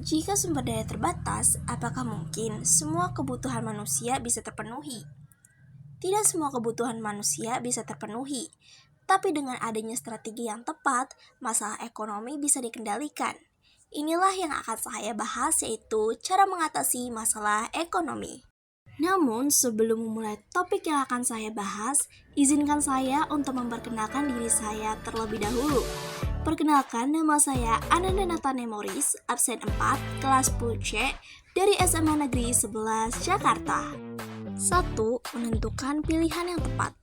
Jika sumber daya terbatas, apakah mungkin semua kebutuhan manusia bisa terpenuhi? Tidak semua kebutuhan manusia bisa terpenuhi, tapi dengan adanya strategi yang tepat, masalah ekonomi bisa dikendalikan. Inilah yang akan saya bahas, yaitu cara mengatasi masalah ekonomi. Namun, sebelum memulai topik yang akan saya bahas, izinkan saya untuk memperkenalkan diri saya terlebih dahulu. Perkenalkan, nama saya Ananda Natane Moris, absen 4, kelas 10C, dari SMA Negeri 11, Jakarta. 1. Menentukan pilihan yang tepat.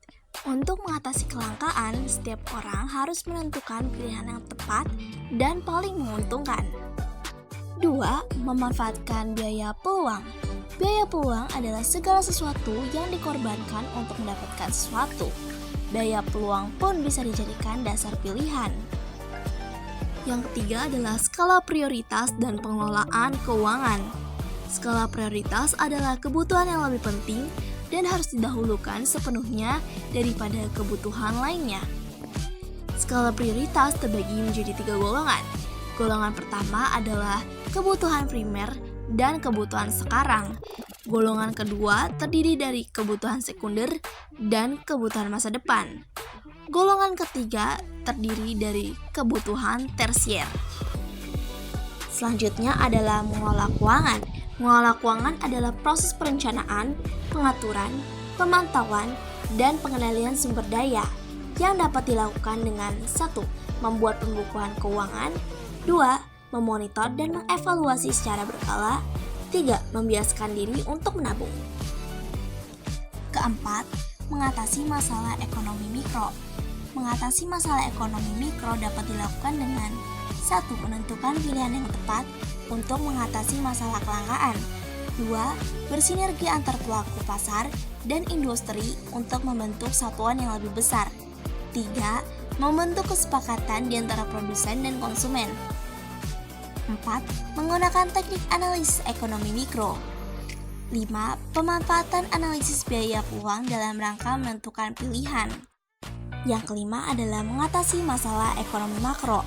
Untuk mengatasi kelangkaan, setiap orang harus menentukan pilihan yang tepat dan paling menguntungkan. 2. Memanfaatkan biaya peluang. Biaya peluang adalah segala sesuatu yang dikorbankan untuk mendapatkan sesuatu. Biaya peluang pun bisa dijadikan dasar pilihan. Yang ketiga adalah skala prioritas dan pengelolaan keuangan. Skala prioritas adalah kebutuhan yang lebih penting dan harus didahulukan sepenuhnya daripada kebutuhan lainnya. Skala prioritas terbagi menjadi 3 golongan. Golongan pertama adalah kebutuhan primer dan kebutuhan sekarang. Golongan kedua terdiri dari kebutuhan sekunder dan kebutuhan masa depan. Golongan ketiga terdiri dari kebutuhan tersier. Selanjutnya adalah mengelola keuangan. Mengelola keuangan adalah proses perencanaan, pengaturan, pemantauan, dan pengendalian sumber daya yang dapat dilakukan dengan 1. Membuat pembukuan keuangan, 2. Memonitor dan mengevaluasi secara berkala, 3. Membiasakan diri untuk menabung. Keempat, mengatasi masalah ekonomi mikro. Mengatasi masalah ekonomi mikro dapat dilakukan dengan 1. Menentukan pilihan yang tepat untuk mengatasi masalah kelangkaan. 2. Bersinergi antar pelaku pasar dan industri untuk membentuk satuan yang lebih besar. 3. Membentuk kesepakatan di antara produsen dan konsumen. 4. Menggunakan teknik analisis ekonomi mikro. 5. Pemanfaatan analisis biaya peluang dalam rangka menentukan pilihan. Yang kelima adalah mengatasi masalah ekonomi makro.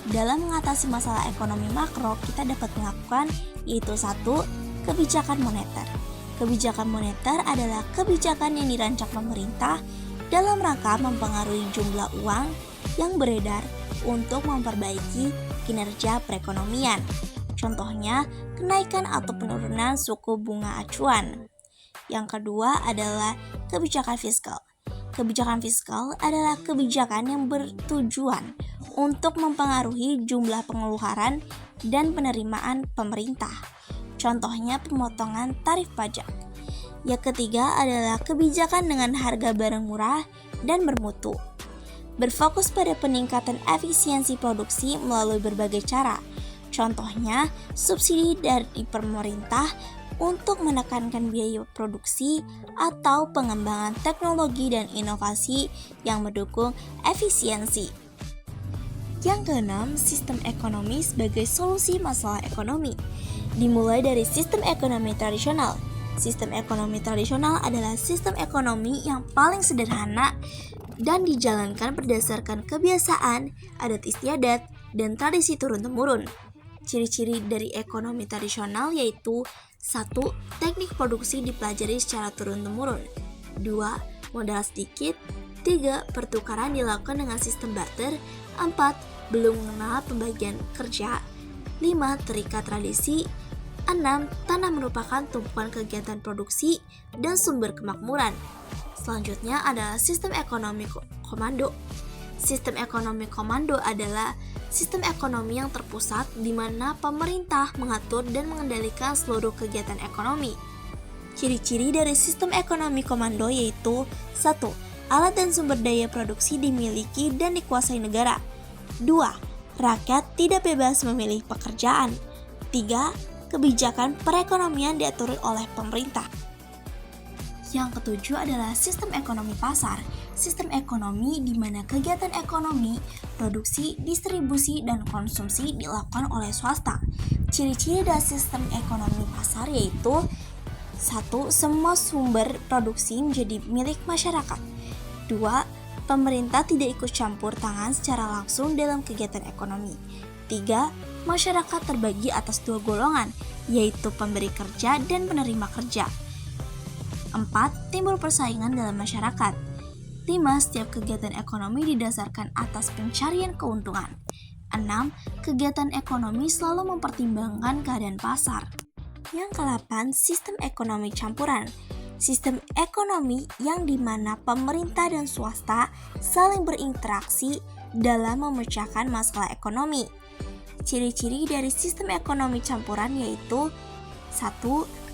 Dalam mengatasi masalah ekonomi makro, kita dapat melakukan yaitu 1. Kebijakan moneter. Kebijakan moneter adalah kebijakan yang dirancang pemerintah dalam rangka mempengaruhi jumlah uang yang beredar untuk memperbaiki kinerja perekonomian. Contohnya, kenaikan atau penurunan suku bunga acuan. Yang kedua adalah kebijakan fiskal. Kebijakan fiskal adalah kebijakan yang bertujuan untuk mempengaruhi jumlah pengeluaran dan penerimaan pemerintah. Contohnya pemotongan tarif pajak. Yang ketiga adalah kebijakan dengan harga barang murah dan bermutu. Berfokus pada peningkatan efisiensi produksi melalui berbagai cara. Contohnya subsidi dari pemerintah untuk menekankan biaya produksi atau pengembangan teknologi dan inovasi yang mendukung efisiensi. Yang keenam, sistem ekonomi sebagai solusi masalah ekonomi. Dimulai dari sistem ekonomi tradisional. Sistem ekonomi tradisional adalah sistem ekonomi yang paling sederhana dan dijalankan berdasarkan kebiasaan, adat istiadat, dan tradisi turun-temurun. Ciri-ciri dari ekonomi tradisional yaitu 1. Teknik produksi dipelajari secara turun-temurun. 2. Modal sedikit. 3. Pertukaran dilakukan dengan sistem barter. 4. Belum mengenal pembagian kerja. 5. Terikat tradisi. 6. Tanah merupakan tumpuan kegiatan produksi dan sumber kemakmuran. Selanjutnya adalah sistem ekonomi komando. Sistem ekonomi komando adalah sistem ekonomi yang terpusat di mana pemerintah mengatur dan mengendalikan seluruh kegiatan ekonomi. Ciri-ciri dari sistem ekonomi komando yaitu 1. Alat dan sumber daya produksi dimiliki dan dikuasai negara. 2. Rakyat tidak bebas memilih pekerjaan. 3. Kebijakan perekonomian diatur oleh pemerintah. Yang ketujuh adalah sistem ekonomi pasar. Sistem ekonomi di mana kegiatan ekonomi, produksi, distribusi, dan konsumsi dilakukan oleh swasta. Ciri-ciri dari sistem ekonomi pasar yaitu 1. Semua sumber produksi menjadi milik masyarakat. 2. Pemerintah tidak ikut campur tangan secara langsung dalam kegiatan ekonomi. 3. Masyarakat terbagi atas dua golongan, yaitu pemberi kerja dan penerima kerja. 4. Timbul persaingan dalam masyarakat. 5. Setiap kegiatan ekonomi didasarkan atas pencarian keuntungan. 6. Kegiatan ekonomi selalu mempertimbangkan keadaan pasar. Yang ke-8, sistem ekonomi campuran. Sistem ekonomi yang dimana pemerintah dan swasta saling berinteraksi dalam memecahkan masalah ekonomi. Ciri-ciri dari sistem ekonomi campuran yaitu 1.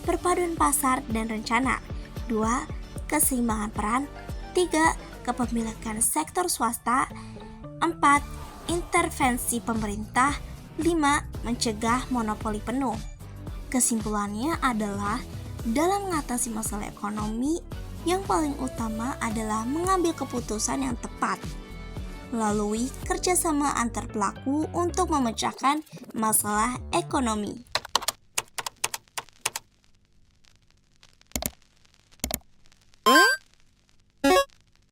Perpaduan pasar dan rencana. 2. Keseimbangan peran. 3. Kepemilikan sektor swasta. 4. Intervensi pemerintah. 5. Mencegah monopoli penuh. Kesimpulannya adalah dalam mengatasi masalah ekonomi, yang paling utama adalah mengambil keputusan yang tepat melalui kerjasama antar pelaku untuk memecahkan masalah ekonomi.